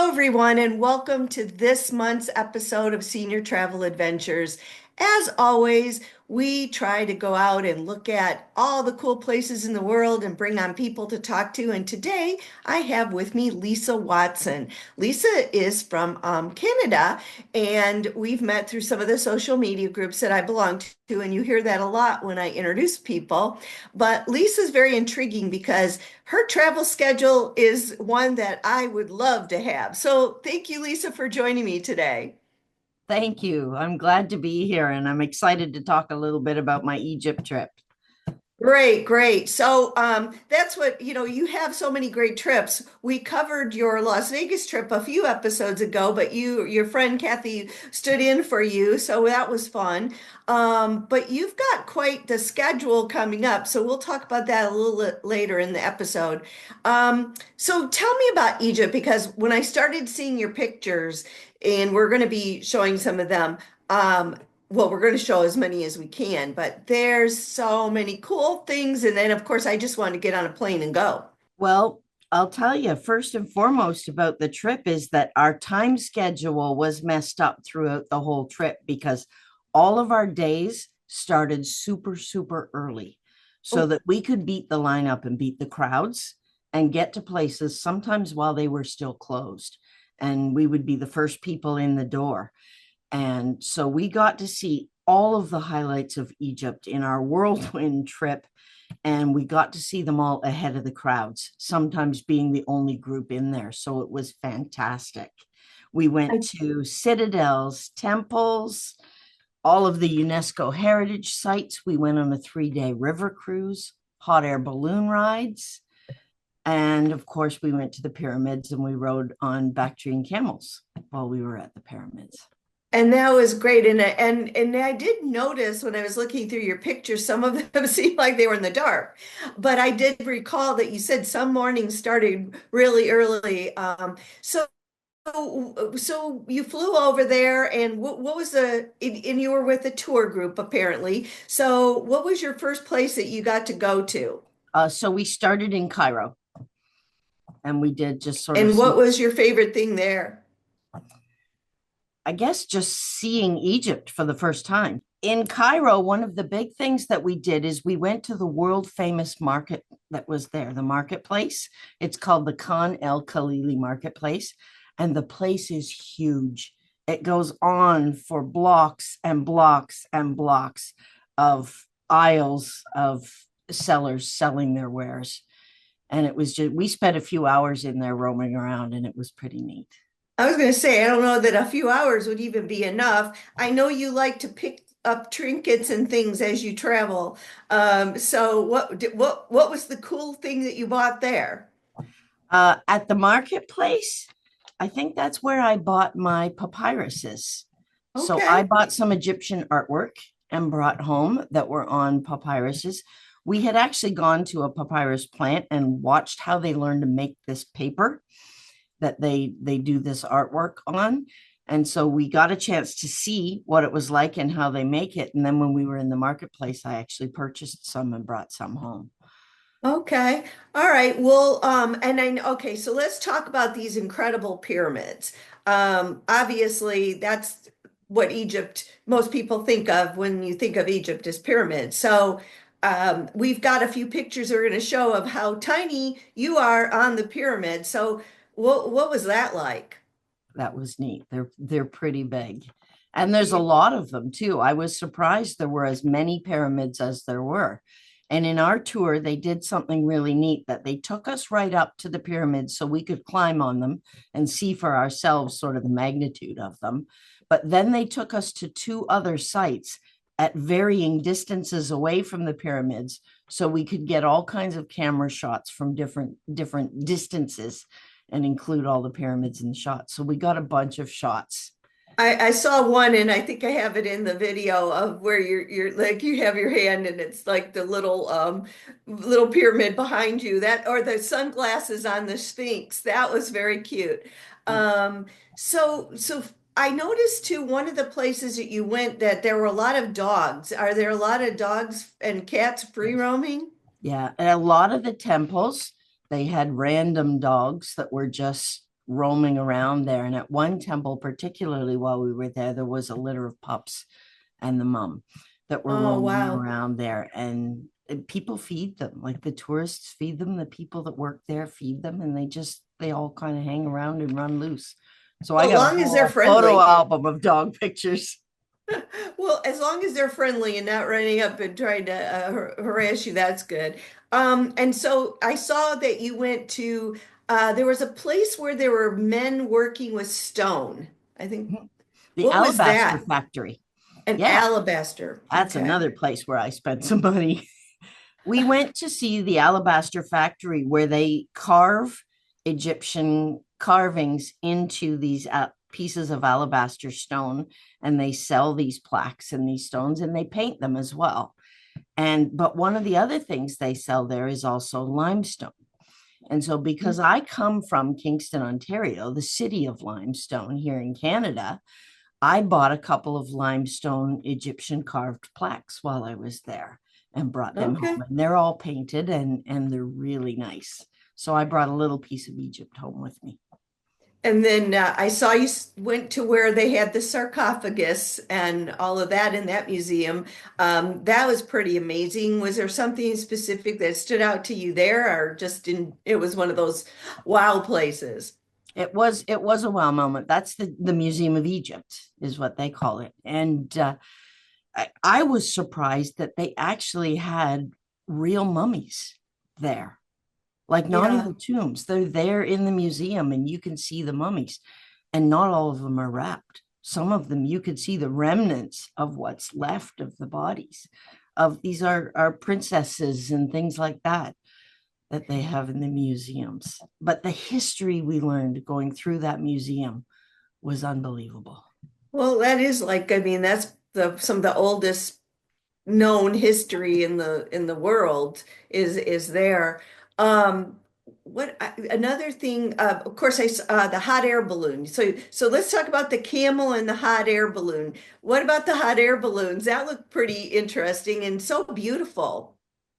Hello, everyone, and welcome to this month's episode of Senior Travel Adventures. As always, we try to go out and look at all the cool places in the world and bring on people to talk to. And today I have with me Lisa Watson. Lisa is from Canada, and we've met through some of the social media groups that I belong to. And you hear that a lot when I introduce people. But Lisa's very intriguing because her travel schedule is one that I would love to have. So thank you, Lisa, for joining me today. Thank you. I'm glad to be here and I'm excited to talk a little bit about my Egypt trip. Great, great. So that's what, you have so many great trips. We covered your Las Vegas trip a few episodes ago, but your friend Kathy stood in for you, so that was fun. But you've got quite the schedule coming up, so we'll talk about that a little later in the episode. So tell me about Egypt, because when I started seeing your pictures, and we're going to be showing some of them, well, we're going to show as many as we can, but there's so many cool things. And then, of course, I just want to get on a plane and go. Well, I'll tell you first and foremost about the trip is that our time schedule was messed up throughout the whole trip because all of our days started super, super early so Oh, that we could beat the lineup and beat the crowds and get to places sometimes while they were still closed. And we would be the first people in the door. And so we got to see all of the highlights of Egypt in our whirlwind trip. And we got to see them all ahead of the crowds, sometimes being the only group in there. So it was fantastic. We went I, to citadels, temples, all of the UNESCO heritage sites. We went on a 3-day river cruise, hot air balloon rides. And of course, we went to the pyramids and we rode on Bactrian camels while we were at the pyramids. and that was great. And I did notice when I was looking through your pictures, some of them seemed like they were in the dark. But I did recall that you said some mornings started really early. So you flew over there, and what was and you were with a tour group apparently. So what was your first place that you got to go to? So we started in Cairo and we did just sort of And some, what was your favorite thing there? I guess, just seeing Egypt for the first time. In Cairo, one of the big things that we did is we went to the world famous market that was there, the marketplace. It's called the Khan El Khalili Marketplace, and the place is huge. It goes on for blocks and blocks and blocks of aisles of sellers selling their wares. And it was just, we spent a few hours in there roaming around, and it was pretty neat. I was going to say, I don't know that a few hours would even be enough. I know you like to pick up trinkets and things as you travel. So what was the cool thing that you bought there? At the marketplace, I think that's where I bought my papyruses. So I Okay. bought some Egyptian artwork and brought home that were on papyruses. We had actually gone to a papyrus plant and watched how they learned to make this paper that they do this artwork on. And so we got a chance to see what it was like and how they make it. And then when we were in the marketplace, I actually purchased some and brought some home. Okay. All right. Well, okay, so let's talk about these incredible pyramids. Obviously, that's what Egypt, most people think of when you think of Egypt as pyramids. So, we've got a few pictures we're going to show of how tiny you are on the pyramid. So, what was that like? That was neat. They're pretty big. And there's a lot of them too. I was surprised there were as many pyramids as there were. And in our tour, they did something really neat that they took us right up to the pyramids so we could climb on them and see for ourselves sort of the magnitude of them. But then they took us to two other sites at varying distances away from the pyramids so we could get all kinds of camera shots from different distances and include all the pyramids in the shots. So we got a bunch of shots. I saw one, and I think I have it in the video of where you're like you have your hand and it's like the little pyramid behind you, that, or the sunglasses on the Sphinx. That was very cute. Um so I noticed too, one of the places that you went, that there were a lot of dogs. Are there a lot of dogs and cats free roaming? Yeah, and a lot of the temples, they had random dogs that were just roaming around there. And at one temple, particularly while we were there was a litter of pups and the mom that were Oh, roaming wow. around there. And people feed them, like the tourists feed them, the people that work there feed them, and they all kind of hang around and run loose. So I Well, as got a long as they're whole photo friendly. album of dog pictures. Well, as long as they're friendly and not running up and trying to harass you, that's good. And so I saw that you went to, there was a place where there were men working with stone. I think, The what was alabaster that? factory. An Yeah, alabaster. that's Okay. another place where I spent some money. We went to see the alabaster factory where they carve Egyptian carvings into these pieces of alabaster stone, and they sell these plaques and these stones, and they paint them as well. And but one of the other things they sell there is also limestone. And so because I come from Kingston, Ontario, the city of limestone here in Canada, I bought a couple of limestone Egyptian carved plaques while I was there and brought them home. Okay. And they're all painted and they're really nice. So I brought a little piece of Egypt home with me. And then I saw you went to where they had the sarcophagus and all of that in that museum. That was pretty amazing. Was there something specific that stood out to you there, or just it was one of those wow places? It was a wow moment. That's the Museum of Egypt is what they call it. And I was surprised that they actually had real mummies there, like not in Yeah. the tombs. They're there in the museum and you can see the mummies, and not all of them are wrapped. Some of them you could see the remnants of what's left of the bodies of these are princesses and things like that they have in the museums. But the history we learned going through that museum was unbelievable. Well, that is like, I mean, that's some of the oldest known history in the world is there. Another thing? Of course, the hot air balloon. So let's talk about the camel and the hot air balloon. What about the hot air balloons? That looked pretty interesting and so beautiful.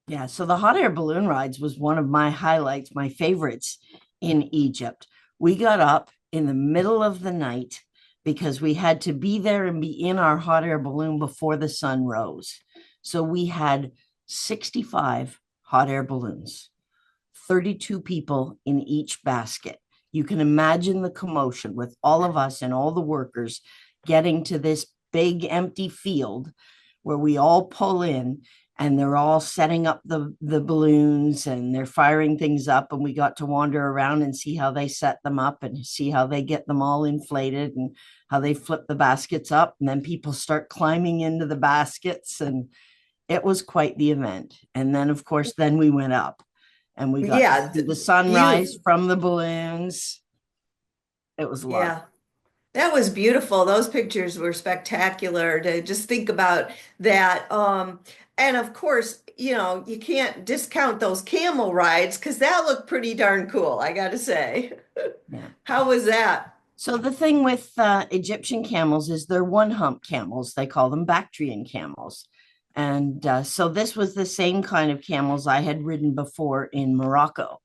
Yeah, so the hot air balloon rides was one of my highlights, my favorites in Egypt. We got up in the middle of the night because we had to be there and be in our hot air balloon before the sun rose. So we had 65 hot air balloons, 32 people in each basket. You can imagine the commotion with all of us and all the workers getting to this big empty field where we all pull in, and they're all setting up the balloons and they're firing things up, and we got to wander around and see how they set them up and see how they get them all inflated and how they flip the baskets up, and then people start climbing into the baskets, and it was quite the event. And then of course then we went up and we got to Yeah, see the sunrise beautiful. from the balloons. It was a lot. Yeah. That was beautiful. Those pictures were spectacular to just think about that. And of course, you can't discount those camel rides because that looked pretty darn cool, I gotta say. Yeah. How was that? So the thing with Egyptian camels is they're one hump camels. They call them Bactrian camels. And so this was the same kind of camels I had ridden before in Morocco.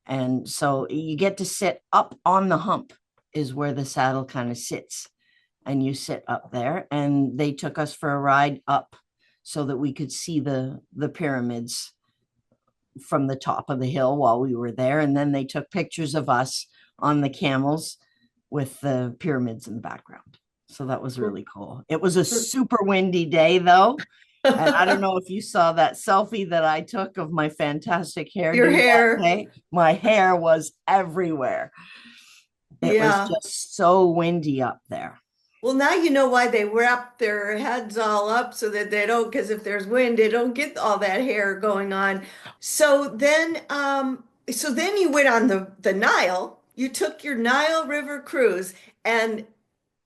And so you get to sit up on the hump is where the saddle kind of sits. And you sit up there. And they took us for a ride up so that we could see the pyramids from the top of the hill while we were there. And then they took pictures of us on the camels with the pyramids in the background. So that was really cool. It was a super windy day though. And I don't know if you saw that selfie that I took of my fantastic Your hairdo that hair. day. My hair was everywhere. It was Yeah. just so windy up there. Well, now you know why they wrap their heads all up so that they don't, because if there's wind, they don't get all that hair going on. So then you went on the Nile. You took your Nile River cruise, and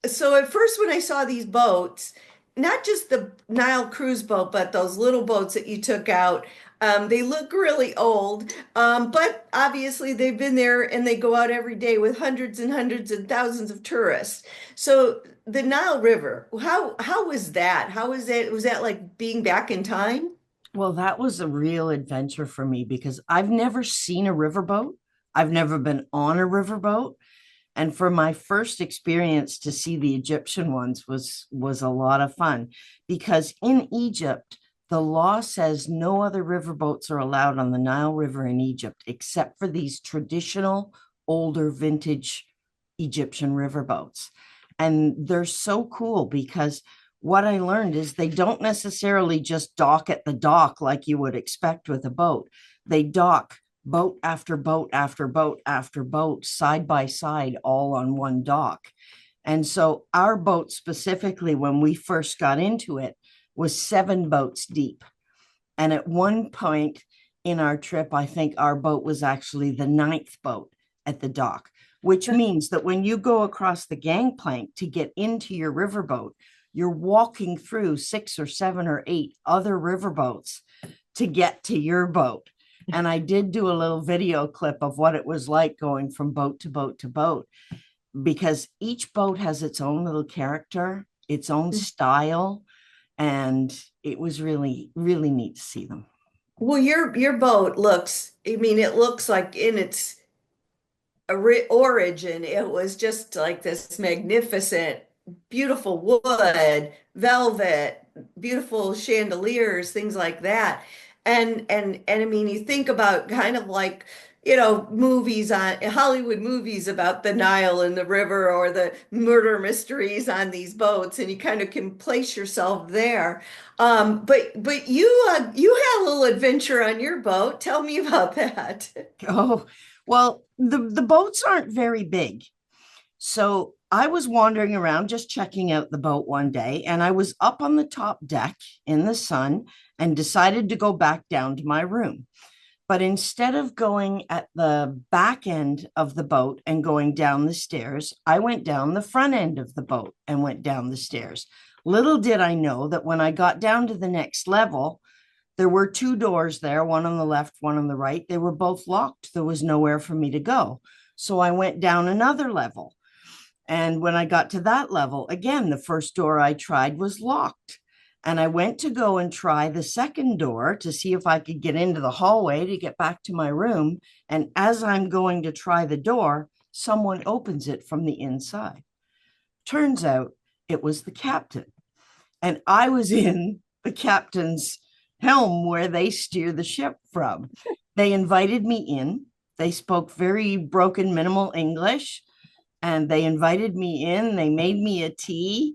so at first when I saw these boats, not just the Nile cruise boat, but those little boats that you took out, they look really old. But obviously they've been there and they go out every day with hundreds and hundreds and thousands of tourists. So the Nile River, how was that? How was that? Was that like being back in time? Well, that was a real adventure for me because I've never seen a riverboat. I've never been on a riverboat. And for my first experience to see the Egyptian ones was a lot of fun, because in Egypt, the law says no other riverboats are allowed on the Nile River in Egypt except for these traditional older vintage Egyptian riverboats. And they're so cool because what I learned is they don't necessarily just dock at the dock like you would expect with a boat. They dock boat after boat after boat after boat, side by side, all on one dock. And so our boat specifically, when we first got into it, was 7 boats deep. And at one point in our trip, I think our boat was actually the 9th boat at the dock, which means that when you go across the gangplank to get into your riverboat, you're walking through 6 or 7 or 8 other riverboats to get to your boat. And I did do a little video clip of what it was like going from boat to boat to boat, because each boat has its own little character, its own style. And it was really, really neat to see them. Well, your boat looks, I mean, it looks like in its origin, it was just like this magnificent, beautiful wood, velvet, beautiful chandeliers, things like that. And I mean, you think about kind of like, movies on Hollywood movies about the Nile and the river or the murder mysteries on these boats, and you kind of can place yourself there. But you had a little adventure on your boat. Tell me about that. Oh, well, the boats aren't very big. So I was wandering around just checking out the boat one day, and I was up on the top deck in the sun and decided to go back down to my room. But instead of going at the back end of the boat and going down the stairs, I went down the front end of the boat and went down the stairs. Little did I know that when I got down to the next level, there were 2 doors there, one on the left, one on the right. They were both locked. There was nowhere for me to go. So I went down another level. And when I got to that level, again, the first door I tried was locked. And I went to go and try the second door to see if I could get into the hallway to get back to my room. And as I'm going to try the door, someone opens it from the inside. Turns out it was the captain. And I was in the captain's helm where they steer the ship from. They invited me in. They spoke very broken, minimal English, and they invited me in. They made me a tea.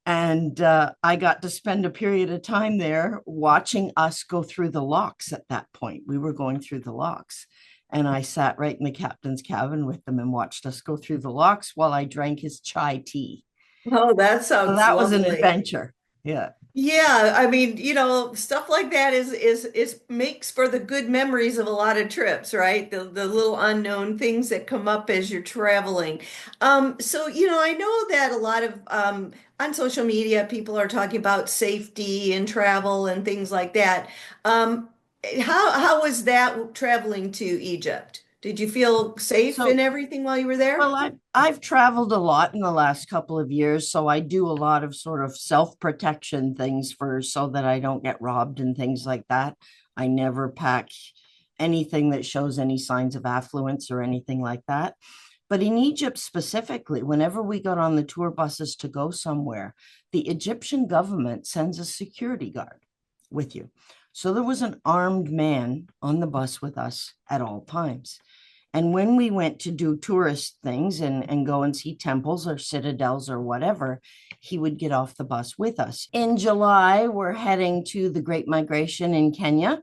And I got to spend a period of time there watching us go through the locks at that point. We were going through the locks. And I sat right in the captain's cabin with them and watched us go through the locks while I drank his chai tea. Oh, that So sounds that was an lovely. adventure. Yeah. Yeah, I mean, stuff like that is makes for the good memories of a lot of trips, right? The little unknown things that come up as you're traveling. So I know that a lot of on social media people are talking about safety and travel and things like that. How was that traveling to Egypt? Did you feel safe and So everything while you were there? Well, I've traveled a lot in the last couple of years, so I do a lot of sort of self-protection things for so that I don't get robbed and things like that. I never pack anything that shows any signs of affluence or anything like that. But in Egypt specifically, whenever we got on the tour buses to go somewhere, the Egyptian government sends a security guard with you. So there was an armed man on the bus with us at all times. And when we went to do tourist things and go and see temples or citadels or whatever, he would get off the bus with us. In July, we're heading to the Great Migration in Kenya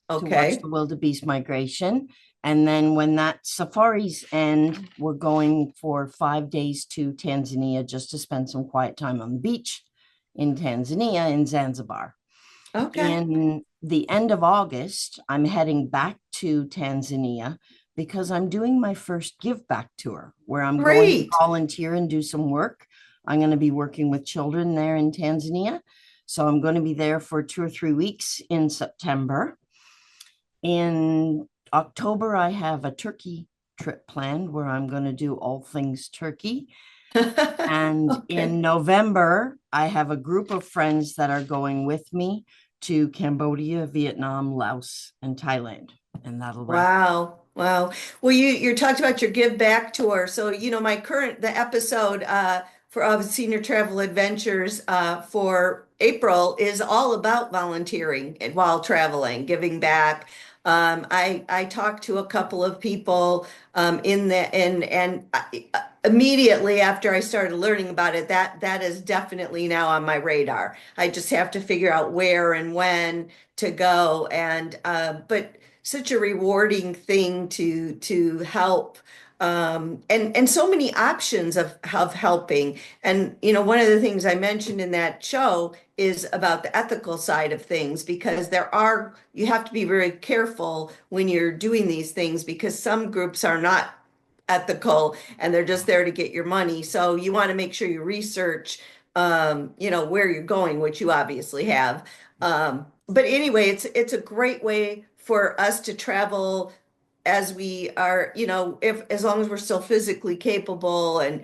to watch the Okay. wildebeest migration. And then when that safaris end, we're going for 5 days to Tanzania just to spend some quiet time on the beach in Tanzania in Zanzibar. Okay. In the end of August, I'm heading back to Tanzania because I'm doing my first give back tour where I'm going to Great. volunteer and do some work. I'm going to be working with children there in Tanzania. So I'm going to be there for 2 or 3 weeks in September. In October, I have a Turkey trip planned where I'm going to do all things Turkey. And Okay. in November, I have a group of friends that are going with me to Cambodia, Vietnam, Laos, and Thailand. And that'll wrap. Wow. Wow. Well, you talked about your give back tour. So, the episode for of Senior Travel Adventures for April is all about volunteering and while traveling, giving back. I talked to a couple of people in the and immediately after I started learning about it, that is definitely now on my radar. I just have to figure out where and when to go. And but such a rewarding thing to help, and so many options of helping. And one of the things I mentioned in that show is about the ethical side of things, because you have to be very careful when you're doing these things, because some groups are not ethical and they're just there to get your money. So you want to make sure you research, where you're going, which you obviously have. But anyway, it's a great way for us to travel as we are, if as long as we're still physically capable, and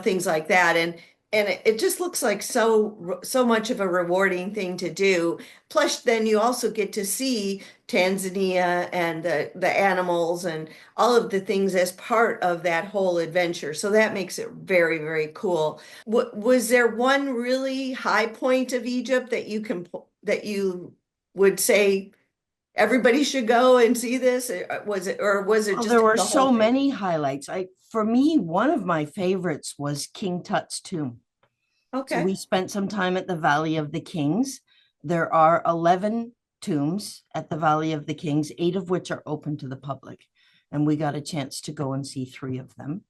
things like that. And it just looks like so much of a rewarding thing to do. Plus, then you also get to see Tanzania and the animals and all of the things as part of that whole adventure. So that makes it very, very cool. Was there one really high point of Egypt that you would say everybody should go and see this? Or was it Well, just there were the whole so thing? many highlights. For me, one of my favorites was King Tut's tomb. So Okay. we spent some time at the Valley of the Kings. There are 11 tombs at the Valley of the Kings, 8 of which are open to the public. And we got a chance to go and see 3 of them.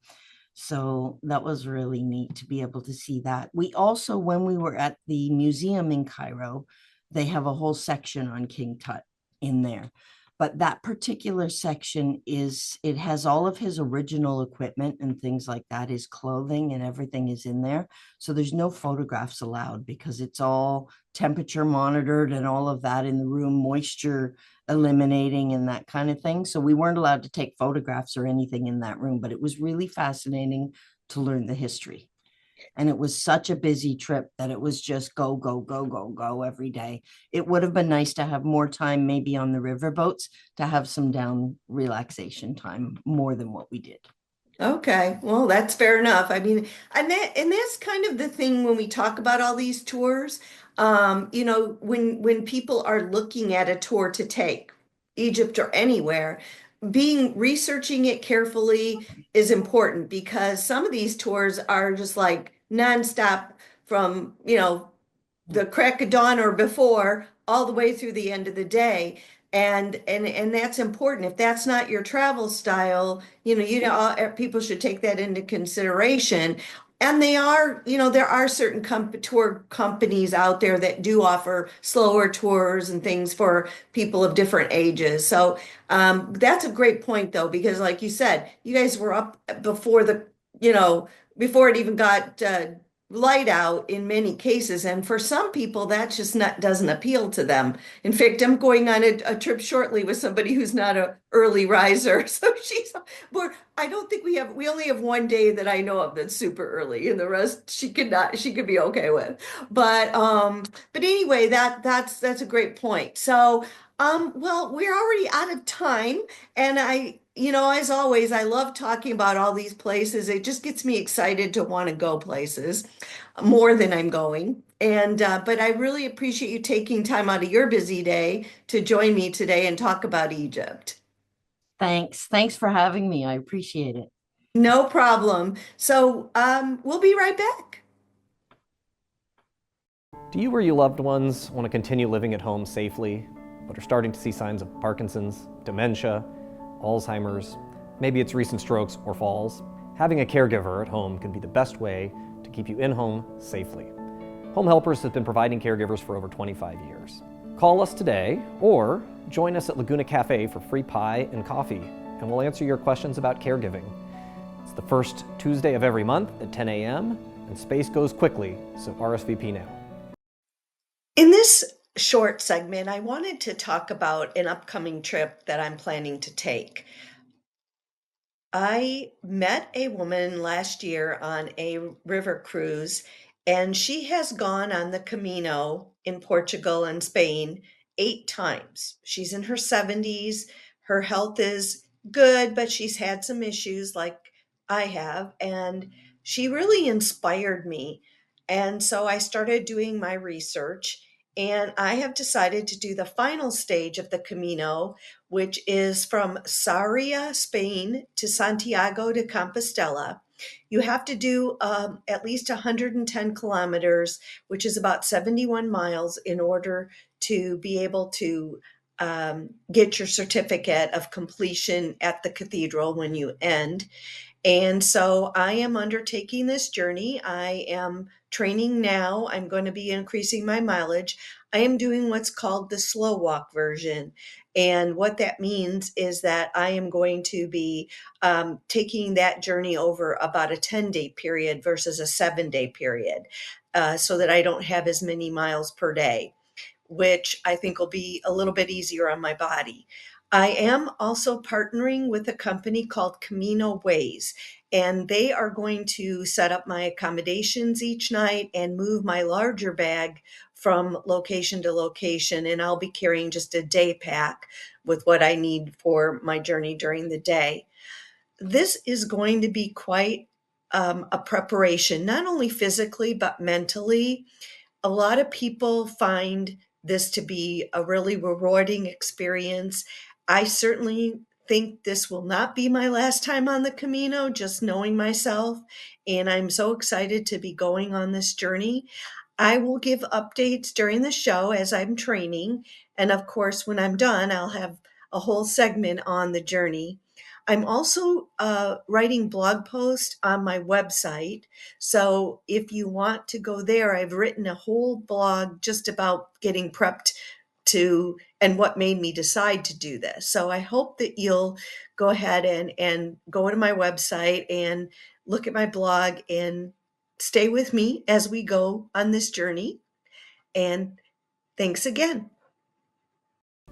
So that was really neat to be able to see that. We also, when we were at the museum in Cairo, they have a whole section on King Tut in there. But that particular section it has all of his original equipment and things like that, his clothing and everything is in there. So there's no photographs allowed because it's all temperature monitored and all of that in the room, moisture eliminating and that kind of thing. So we weren't allowed to take photographs or anything in that room, but it was really fascinating to learn the history. And it was such a busy trip that it was just go, go, go, go, go every day. It would have been nice to have more time, maybe on the river boats, to have some down relaxation time more than what we did. Okay, well, that's fair enough. I mean, and that's kind of the thing when we talk about all these tours. When people are looking at a tour to take, Egypt or anywhere, being researching it carefully is important, because some of these tours are just like nonstop from, the crack of dawn or before all the way through the end of the day. And that's important. If that's not your travel style, people should take that into consideration. And there are certain tour companies out there that do offer slower tours and things for people of different ages. So that's a great point, though, because like you said, you guys were up before before it even got light out in many cases. And for some people, that just not doesn't appeal to them. In fact, I'm going on a trip shortly with somebody who's not a early riser. So I don't think we only have one day that I know of that's super early, and the rest she could be okay with. But anyway, that's a great point. So well, we're already out of time, and as always, I love talking about all these places. It just gets me excited to want to go places more than I'm going. But I really appreciate you taking time out of your busy day to join me today and talk about Egypt. Thanks. Thanks for having me. I appreciate it. No problem. So, we'll be right back. Do you or your loved ones want to continue living at home safely, but are starting to see signs of Parkinson's, dementia, Alzheimer's, maybe it's recent strokes or falls? Having a caregiver at home can be the best way to keep you in home safely. Home Helpers has been providing caregivers for over 25 years. Call us today or join us at Laguna Cafe for free pie and coffee, and we'll answer your questions about caregiving. It's the first Tuesday of every month at 10 a.m., and space goes quickly, so RSVP now. In this short segment, I wanted to talk about an upcoming trip that I'm planning to take. I met a woman last year on a river cruise, and she has gone on the Camino in Portugal and Spain 8 times. She's in her 70s. Her health is good, but she's had some issues like I have, and she really inspired me. And so I started doing my research, and I have decided to do the final stage of the Camino, which is from Sarria, Spain to Santiago de Compostela. You have to do at least 110 kilometers, which is about 71 miles, in order to be able to get your certificate of completion at the cathedral when you end. And so I am undertaking this journey. I am training now. I'm going to be increasing my mileage. I am doing what's called the slow walk version. And what that means is that I am going to be taking that journey over about a 10-day period versus a 7-day period, so that I don't have as many miles per day, which I think will be a little bit easier on my body. I am also partnering with a company called Camino Ways, and they are going to set up my accommodations each night and move my larger bag from location to location. And I'll be carrying just a day pack with what I need for my journey during the day. This is going to be quite a preparation, not only physically, but mentally. A lot of people find this to be a really rewarding experience. I certainly think this will not be my last time on the Camino, just knowing myself. And I'm so excited to be going on this journey. I will give updates during the show as I'm training. And of course, when I'm done, I'll have a whole segment on the journey. I'm also writing blog posts on my website. So if you want to go there, I've written a whole blog just about getting prepped to and what made me decide to do this. So I hope that you'll go ahead and go to my website and look at my blog and stay with me as we go on this journey. And thanks again.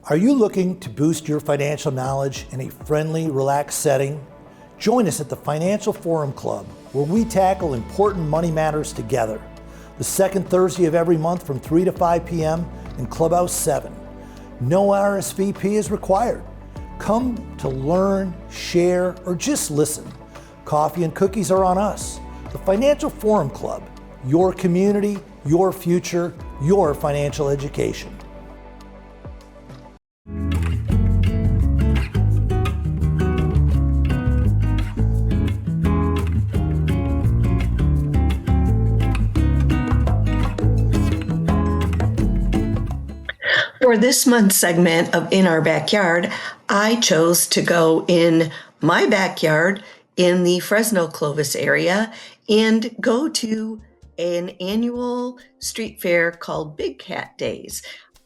Are you looking to boost your financial knowledge in a friendly, relaxed setting? Join us at the Financial Forum Club, where we tackle important money matters together. The second Thursday of every month from 3 to 5 p.m. in Clubhouse 7. No RSVP is required. Come to learn, share, or just listen. Coffee and cookies are on us. The Financial Forum Club, your community, your future, your financial education. For this month's segment of In Our Backyard, I chose to go in my backyard in the Fresno Clovis area and go to an annual street fair called Big Hat Days.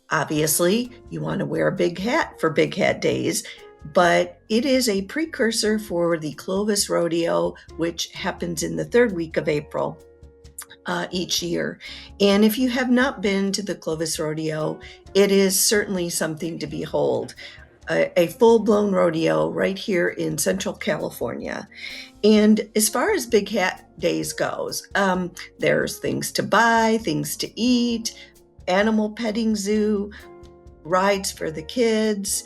Obviously, you want to wear a big hat for Big Hat Days, but it is a precursor for the Clovis Rodeo, which happens in the third week of April. Each year. And if you have not been to the Clovis Rodeo, it is certainly something to behold. A full-blown rodeo right here in Central California. And as far as Big Hat Days goes, there's things to buy, things to eat, animal petting zoo, rides for the kids,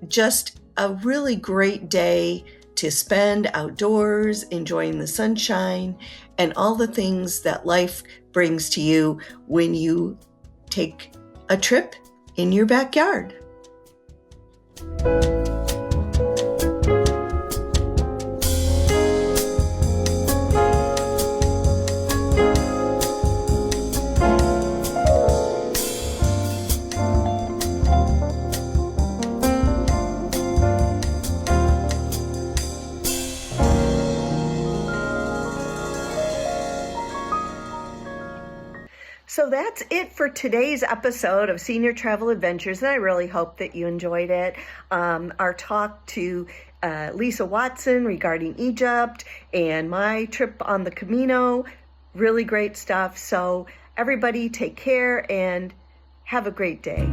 just a really great day to spend outdoors, enjoying the sunshine, and all the things that life brings to you when you take a trip in your backyard. So that's it for today's episode of Senior Travel Adventures, and I really hope that you enjoyed it. Our talk to Lisa Watson regarding Egypt and my trip on the Camino, really great stuff. So everybody take care and have a great day.